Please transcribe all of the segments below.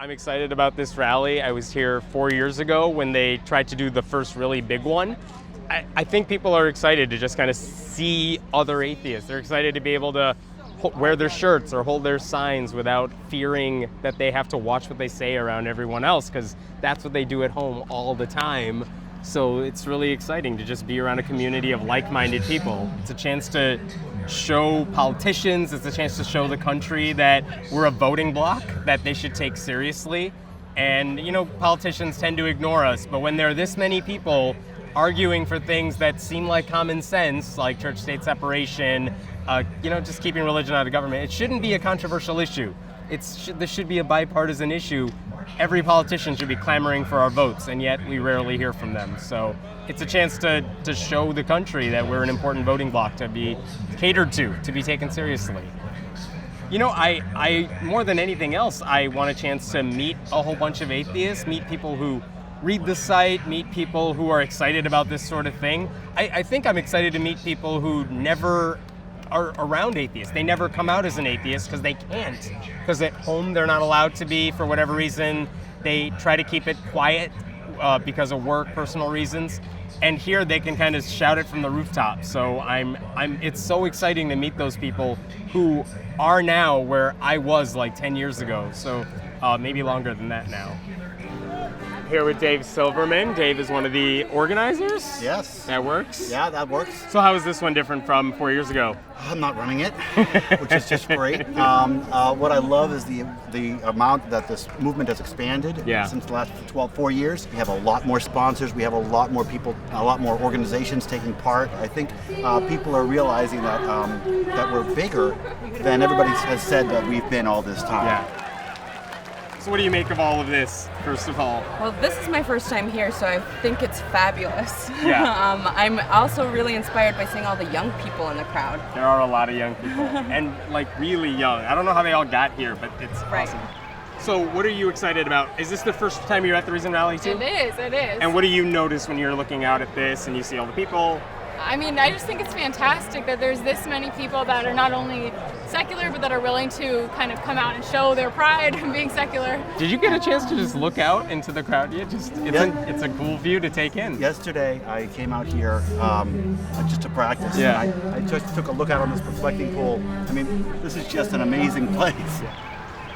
I'm excited about this rally. I was here 4 years ago when they tried to do the first really big one. I think people are excited to just kind of see other atheists. They're excited to be able to wear their shirts or hold their signs without fearing that they have to watch what they say around everyone else, because that's what they do at home all the time. So it's really exciting to just be around a community of like-minded people. It's a chance to show politicians, it's a chance to show the country that we're a voting bloc that they should take seriously. And, you know, politicians tend to ignore us, but when there are this many people arguing for things that seem like common sense, like church-state separation, just keeping religion out of government, it shouldn't be a controversial issue. This should be a bipartisan issue. Every politician should be clamoring for our votes, and yet we rarely hear from them. So it's a chance to show the country that we're an important voting bloc to be catered to be taken seriously. You know, I more than anything else, I want a chance to meet a whole bunch of atheists, meet people who read the site, meet people who are excited about this sort of thing. I think I'm excited to meet people who never are around atheists. They never come out as an atheist because they can't. Because at home they're not allowed to be for whatever reason. They try to keep it quiet because of work, personal reasons. And here they can kind of shout it from the rooftop. So it's so exciting to meet those people who are now where I was like 10 years ago. So maybe longer than that now. Here with Dave Silverman. Dave is one of the organizers? Yes. That works? Yeah, that works. So how is this one different from 4 years ago? I'm not running it, which is just great. What I love is the amount that this movement has expanded since the last 4 years. We have a lot more sponsors. We have a lot more people, a lot more organizations taking part. I think people are realizing that we're bigger than everybody has said that we've been all this time. Yeah. So what do you make of all of this, first of all? Well, this is my first time here, so I think it's fabulous. Yeah. I'm also really inspired by seeing all the young people in the crowd. There are a lot of young people, and like really young. I don't know how they all got here, but it's awesome. So what are you excited about? Is this the first time you're at the Reason Rally too? It is. And what do you notice when you're looking out at this and you see all the people? I mean, I just think it's fantastic that there's this many people that are not only secular, but that are willing to kind of come out and show their pride in being secular. Did you get a chance to just look out into the crowd? It's a cool view to take in. Yesterday, I came out here just to practice. Yeah. I just took a look out on this reflecting pool. I mean, this is just an amazing place.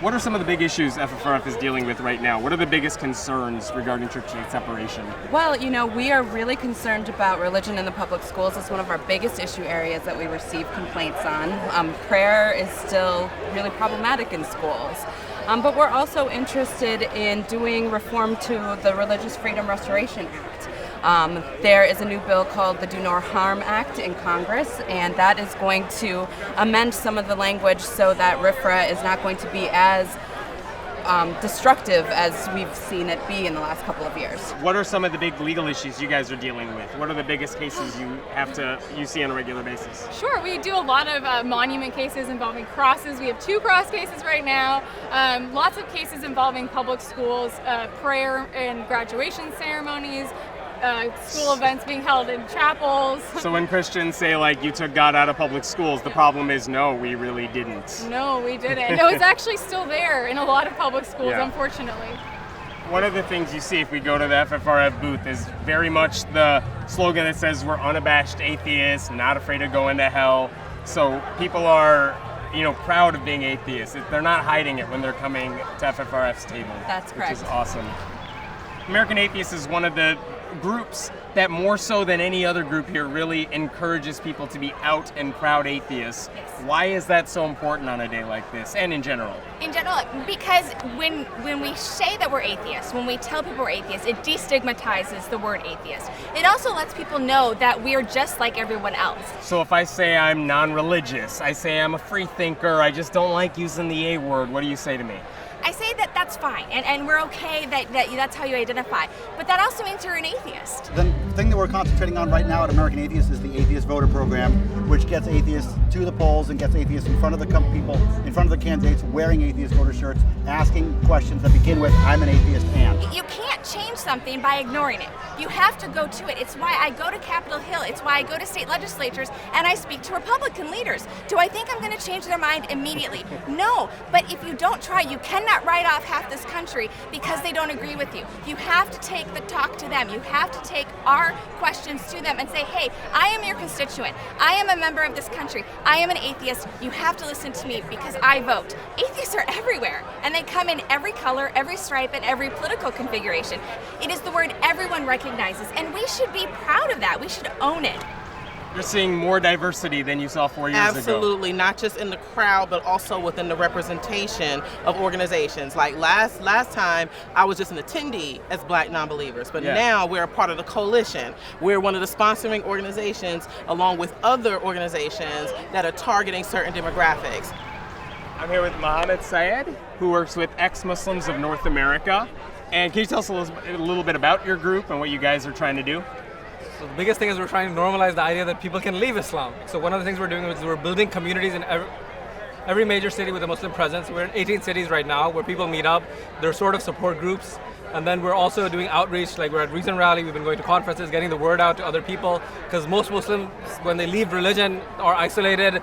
What are some of the big issues FFRF is dealing with right now? What are the biggest concerns regarding church-state separation? Well, you know, we are really concerned about religion in the public schools. It's one of our biggest issue areas that we receive complaints on. Prayer is still really problematic in schools. But we're also interested in doing reform to the Religious Freedom Restoration Act. There is a new bill called the Do No Harm Act in Congress, and that is going to amend some of the language so that RFRA is not going to be as destructive as we've seen it be in the last couple of years. What are some of the big legal issues you guys are dealing with? What are the biggest cases you see on a regular basis? Sure, we do a lot of monument cases involving crosses. We have 2 cross cases right now. Lots of cases involving public schools, prayer and graduation ceremonies, school events being held in chapels. So when Christians say, like, you took God out of public schools, the problem is, no, we really didn't. No, we didn't. No, it's actually still there in a lot of public schools, unfortunately. One of the things you see if we go to the FFRF booth is very much the slogan that says we're unabashed atheists, not afraid of going to hell. So people are, proud of being atheists. They're not hiding it when they're coming to FFRF's table. That's correct. Which is awesome. American Atheists is one of the groups that more so than any other group here really encourages people to be out and proud atheists. Yes. Why is that so important on a day like this and in general? In general, because when we say that we're atheists, when we tell people we're atheists, it destigmatizes the word atheist. It also lets people know that we're just like everyone else. So if I say I'm non-religious, I say I'm a free thinker, I just don't like using the A word, what do you say to me? I say that that's fine, and we're okay that that's how you identify. But that also means you're an atheist. The thing that we're concentrating on right now at American Atheists is the Atheist Voter Program, which gets atheists to the polls and gets atheists in front of the people, in front of the candidates, wearing atheist voter shirts, asking questions that begin with, I'm an atheist and. You can't change something by ignoring it. You have to go to it. It's why I go to Capitol Hill. It's why I go to state legislatures and I speak to Republican leaders. Do I think I'm going to change their mind immediately? No, but if you don't try, you cannot write off half this country because they don't agree with you. You have to take the talk to them. You have to take our questions to them and say, hey, I am your constituent. I am a member of this country. I am an atheist. You have to listen to me because I vote. Atheists are everywhere, and they come in every color, every stripe, and every political configuration. It is the word everyone recognizes, and we should be proud of that. We should own it. You're seeing more diversity than you saw 4 years ago. Absolutely, not just in the crowd, but also within the representation of organizations. Like last time, I was just an attendee as Black non-believers, but now we're a part of the coalition. We're one of the sponsoring organizations, along with other organizations that are targeting certain demographics. I'm here with Mohammed Syed, who works with ex-Muslims of North America. And can you tell us a little bit about your group and what you guys are trying to do? So the biggest thing is we're trying to normalize the idea that people can leave Islam. So one of the things we're doing is we're building communities in every major city with a Muslim presence. We're in 18 cities right now where people meet up. They're sort of support groups. And then we're also doing outreach, like we're at Recent Rally, we've been going to conferences, getting the word out to other people. Because most Muslims, when they leave religion or isolated,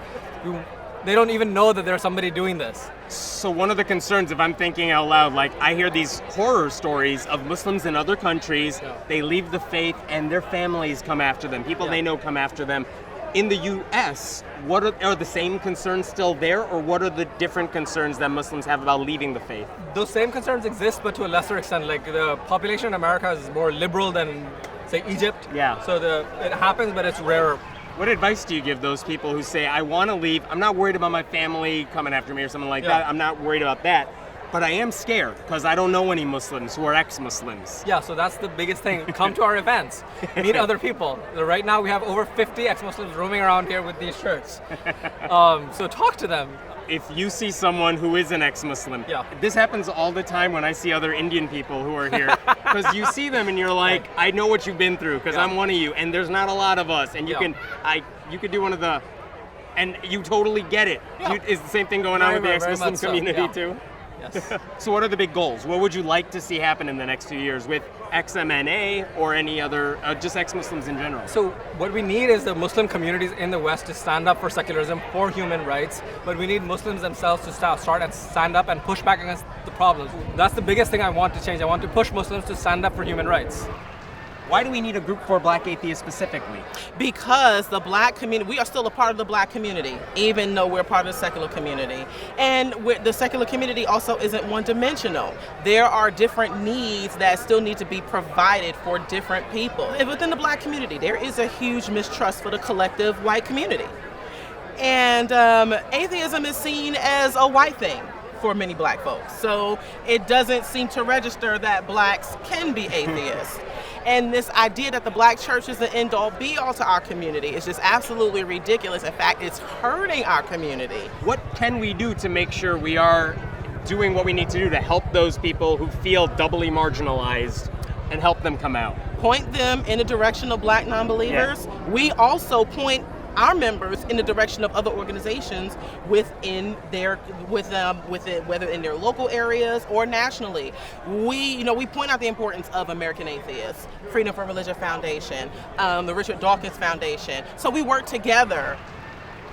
they don't even know that there's somebody doing this. So one of the concerns, if I'm thinking out loud, like I hear these horror stories of Muslims in other countries, they leave the faith and their families come after them. People they know come after them. In the US, what are the same concerns still there, or what are the different concerns that Muslims have about leaving the faith? Those same concerns exist, but to a lesser extent. Like the population in America is more liberal than, say, Egypt. Yeah. So it happens, but it's rarer. What advice do you give those people who say, I want to leave, I'm not worried about my family coming after me or something like that, I'm not worried about that, but I am scared because I don't know any Muslims who are ex-Muslims? Yeah, so that's the biggest thing. Come to our events, meet other people. Right now we have over 50 ex-Muslims roaming around here with these shirts. So talk to them. If you see someone who is an ex-Muslim, this happens all the time when I see other Indian people who are here, because you see them and you're like, I know what you've been through because I'm one of you, and there's not a lot of us, and you could do one of the, and you totally get it. Is the same thing going on with the ex-Muslim community too? Yes. So what are the big goals? What would you like to see happen in the next 2 years with XMNA or any other, just ex-Muslims in general? So what we need is the Muslim communities in the West to stand up for secularism, for human rights, but we need Muslims themselves to start and stand up and push back against the problems. That's the biggest thing I want to change. I want to push Muslims to stand up for human rights. Why do we need a group for Black atheists specifically? Because the Black community, we are still a part of the Black community, even though we're part of the secular community. And the secular community also isn't one-dimensional. There are different needs that still need to be provided for different people. And within the Black community, there is a huge mistrust for the collective white community. And atheism is seen as a white thing for many Black folks. So it doesn't seem to register that Blacks can be atheists. And this idea that the Black church is the end-all be-all to our community is just absolutely ridiculous. In fact, it's hurting our community. What can we do to make sure we are doing what we need to do to help those people who feel doubly marginalized and help them come out? Point them in the direction of Black non-believers. We also point our members in the direction of other organizations within their, whether in their local areas or nationally. We point out the importance of American Atheists, Freedom from Religion Foundation, the Richard Dawkins Foundation. So we work together.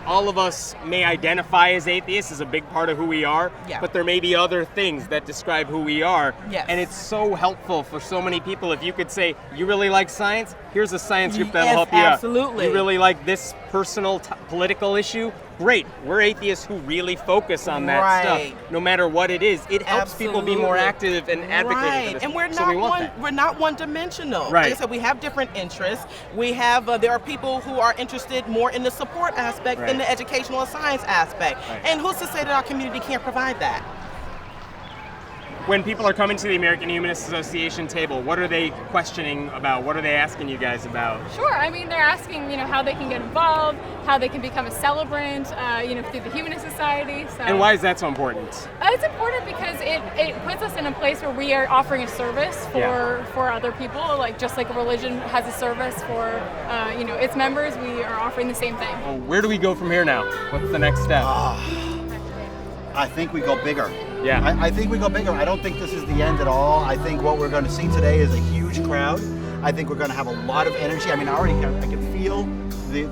All of us may identify as atheists, is a big part of who we are, but there may be other things that describe who we are. And it's so helpful for so many people if you could say, you really like science? Here's a science group that'll help you out. Absolutely. You really like this personal political issue? Great. We're atheists who really focus on that stuff, no matter what it is. It helps people be more active and advocate for this. And we're not one-dimensional. Like I said, we have different interests. We have there are people who are interested more in the support aspect than the educational and science aspect. And who's to say that our community can't provide that? when people are coming to the American Humanist Association table, what are they questioning about? What are they asking you guys about? Sure. I mean, they're asking, how they can get involved, how they can become a celebrant, through the Humanist Society. So. And why is that so important? It's important because it puts us in a place where we are offering a service for other people, like just like a religion has a service for, its members, we are offering the same thing. Well, where do we go from here now? What's the next step? I think we go bigger. Yeah. I think we go bigger. I don't think this is the end at all. I think what we're going to see today is a huge crowd. I think we're going to have a lot of energy. I mean, I can feel the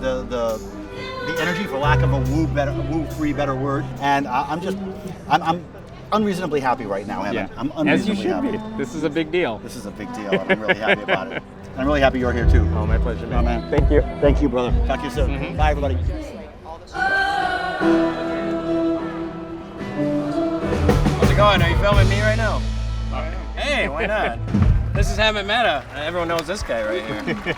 energy, for lack of a woo-free better word. And I'm unreasonably happy right now, Evan. Yeah. I'm unreasonably As you should happy. be. This is a big deal. This is a big deal, and I'm really happy about it. I'm really happy you're here too. Oh, my pleasure, man. Oh, man. Thank you. Thank you, brother. Talk to you soon. Mm-hmm. Bye, everybody. How's it going? Are you filming me right now? Hey, why not? This is Hammett Meta. Everyone knows this guy right here.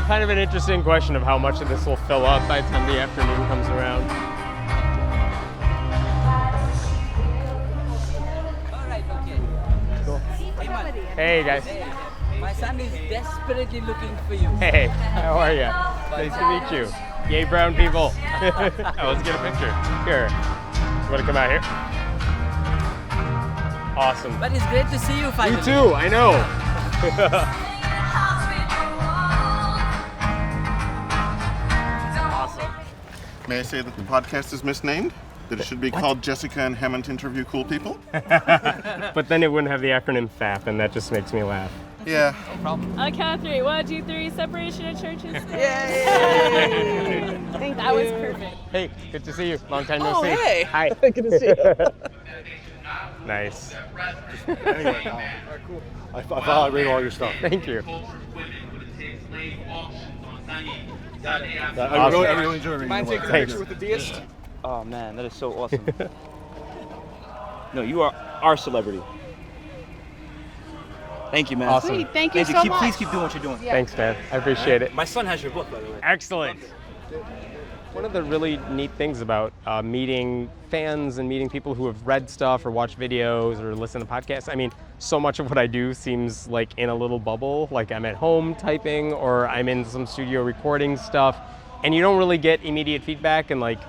Kind of an interesting question of how much of this will fill up by the time the afternoon comes around. Cool. Hey guys. My son is desperately looking for you. Hey, how are you? Nice to meet you. Yay, brown people. Oh, let's get a picture. Here. You want to come out here? Awesome. But it's great to see you finally. You too, I know. May I say that the podcast is misnamed? That it should be called Jessica and Hammond Interview Cool People? But then it wouldn't have the acronym FAP, and that just makes me laugh. Yeah. No problem. On count of three. 1, 2, 3. Separation of churches. Yay! Thank that was perfect. Hey, good to see you. Long time no see. Hey. Hi. Good to see you. Nice. Anyway, I read all your stuff. Thank you. I really enjoy reading Mind your taking a work. picture with the deist? Oh man, that is so awesome. No, you are our celebrity. Thank you, man. Awesome. Sweet. Thank you so much. Please keep doing what you're doing. Thanks, man. I appreciate it. My son has your book, by the way. Excellent. One of the really neat things about meeting fans and meeting people who have read stuff or watched videos or listened to podcasts, I mean, so much of what I do seems like in a little bubble, like I'm at home typing or I'm in some studio recording stuff, and you don't really get immediate feedback, and like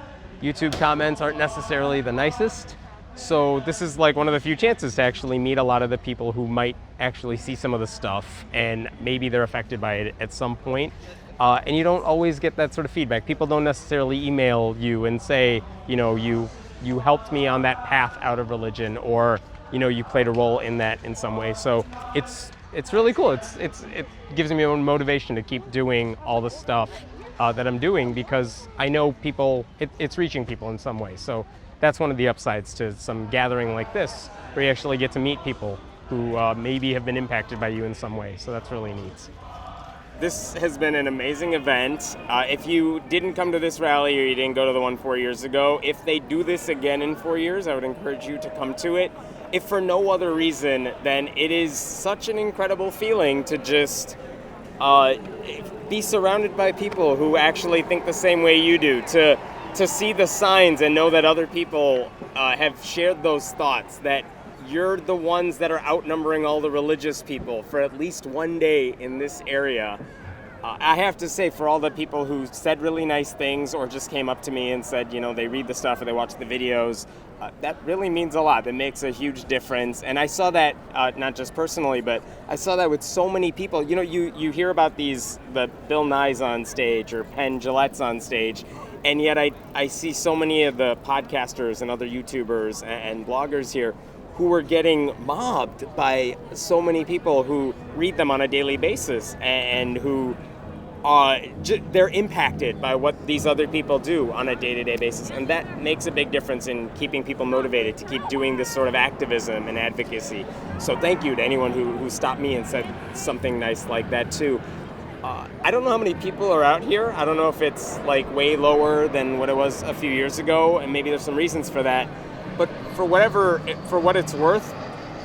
YouTube comments aren't necessarily the nicest. So this is like one of the few chances to actually meet a lot of the people who might actually see some of the stuff and maybe they're affected by it at some point. And you don't always get that sort of feedback. People don't necessarily email you and say, you helped me on that path out of religion, or you played a role in that in some way. So it's really cool. It gives me a motivation to keep doing all the stuff that I'm doing, because I know people. It's reaching people in some way. So that's one of the upsides to some gathering like this, where you actually get to meet people who maybe have been impacted by you in some way. So that's really neat. This has been an amazing event. If you didn't come to this rally or you didn't go to the one 4 years ago, if they do this again in 4 years, I would encourage you to come to it. If for no other reason, then it is such an incredible feeling to just be surrounded by people who actually think the same way you do, to see the signs and know that other people have shared those thoughts, that you're the ones that are outnumbering all the religious people for at least one day in this area. I have to say, for all the people who said really nice things or just came up to me and said, they read the stuff or they watch the videos, that really means a lot. That makes a huge difference. And I saw that, not just personally, but I saw that with so many people. You hear about the Bill Nye's on stage or Penn Jillette's on stage, and yet I see so many of the podcasters and other YouTubers and bloggers here who are getting mobbed by so many people who read them on a daily basis and who they're impacted by what these other people do on a day-to-day basis. And that makes a big difference in keeping people motivated to keep doing this sort of activism and advocacy. So thank you to anyone who stopped me and said something nice like that too. I don't know how many people are out here. I don't know if it's like way lower than what it was a few years ago, and maybe there's some reasons for that. But for what it's worth,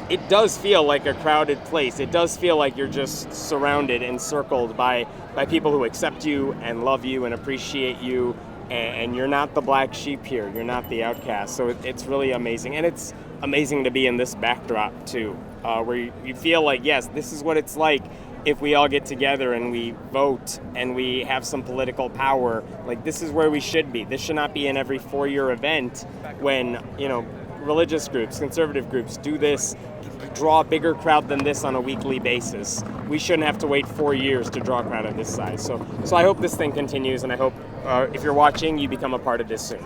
it does feel like a crowded place. It does feel like you're just surrounded and circled by people who accept you and love you and appreciate you, and you're not the black sheep here. You're not the outcast. So it's really amazing. And it's amazing to be in this backdrop too, where you feel like, yes, this is what it's like if we all get together and we vote and we have some political power. Like, this is where we should be. This should not be an every 4-year event when, religious groups, conservative groups do this, draw a bigger crowd than this on a weekly basis. We shouldn't have to wait 4 years to draw a crowd of this size. So I hope this thing continues, and I hope if you're watching, you become a part of this soon.